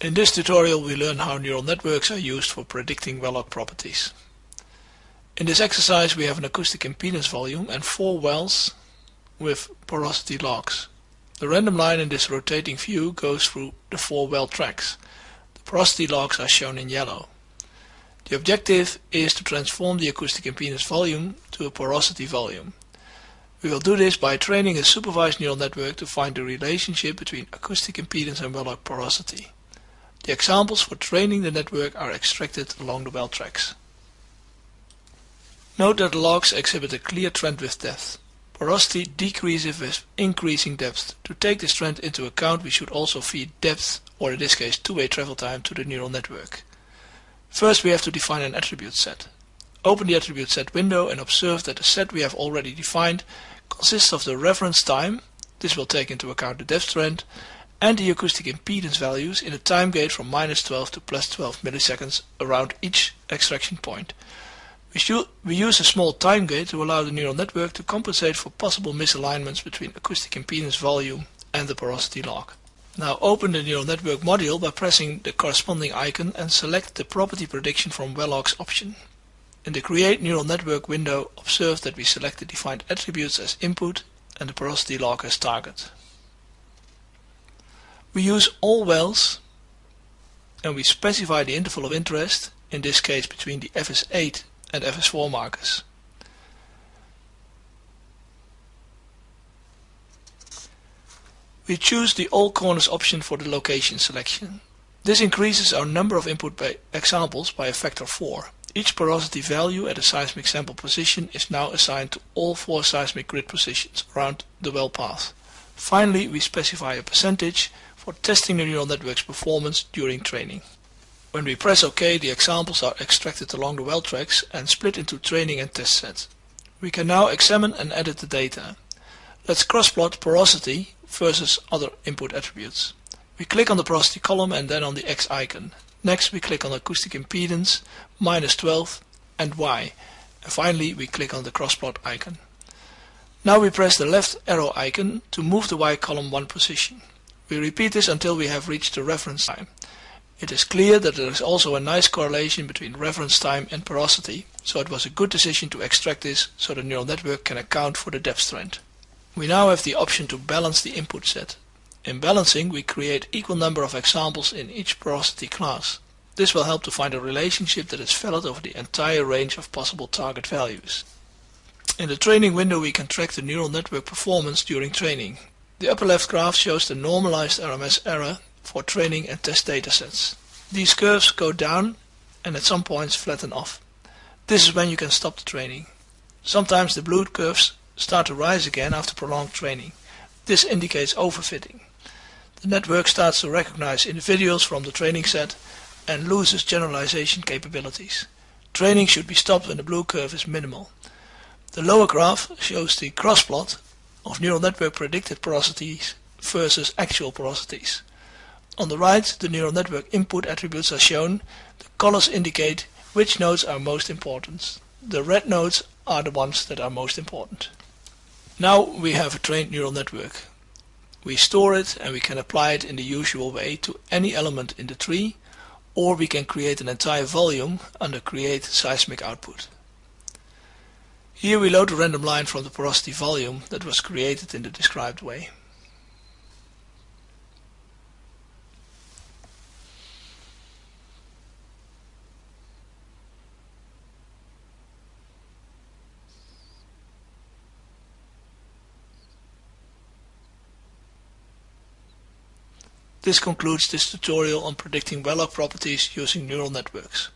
In this tutorial we learn how neural networks are used for predicting well-log properties. In this exercise we have an acoustic impedance volume and 4 wells with porosity logs. The random line in this rotating view goes through the 4 well tracks. The porosity logs are shown in yellow. The objective is to transform the acoustic impedance volume to a porosity volume. We will do this by training a supervised neural network to find the relationship between acoustic impedance and well-log porosity. The examples for training the network are extracted along the well tracks. Note that the logs exhibit a clear trend with depth. Porosity decreases with increasing depth. To take this trend into account, we should also feed depth, or in this case two-way travel time, to the neural network. First we have to define an attribute set. Open the attribute set window and observe that the set we have already defined consists of the reference time, this will take into account the depth trend, and the acoustic impedance values in a time gate from -12 to +12 milliseconds around each extraction point. We use a small time gate to allow the neural network to compensate for possible misalignments between acoustic impedance volume and the porosity log. Now open the neural network module by pressing the corresponding icon and select the property prediction from well logs option. In the Create Neural Network window, observe that we select the defined attributes as input and the porosity log as target. We use all wells and we specify the interval of interest, in this case between the FS8 and FS4 markers. We choose the All Corners option for the location selection. This increases our number of input examples by a factor 4. Each porosity value at a seismic sample position is now assigned to all 4 seismic grid positions around the well path. Finally, we specify a percentage for testing the neural network's performance during training. When we press OK, the examples are extracted along the well tracks and split into training and test sets. We can now examine and edit the data. Let's cross-plot porosity versus other input attributes. We click on the porosity column and then on the X icon. Next we click on acoustic impedance, -12 and Y. And finally we click on the crossplot icon. Now we press the left arrow icon to move the Y column 1 position. We repeat this until we have reached the reference time. It is clear that there is also a nice correlation between reference time and porosity, so it was a good decision to extract this so the neural network can account for the depth trend. We now have the option to balance the input set. In balancing, we create equal number of examples in each porosity class. This will help to find a relationship that is valid over the entire range of possible target values. In the training window we can track the neural network performance during training. The upper left graph shows the normalized RMS error for training and test datasets. These curves go down and at some points flatten off. This is when you can stop the training. Sometimes the blue curves start to rise again after prolonged training. This indicates overfitting. The network starts to recognize individuals from the training set and loses generalization capabilities. Training should be stopped when the blue curve is minimal. The lower graph shows the crossplot of neural network predicted porosities versus actual porosities. On the right, the neural network input attributes are shown. The colors indicate which nodes are most important. The red nodes are the ones that are most important. Now we have a trained neural network. We store it and we can apply it in the usual way to any element in the tree, or we can create an entire volume under Create Seismic Output. Here we load a random line from the porosity volume that was created in the described way. This concludes this tutorial on predicting well-log properties using neural networks.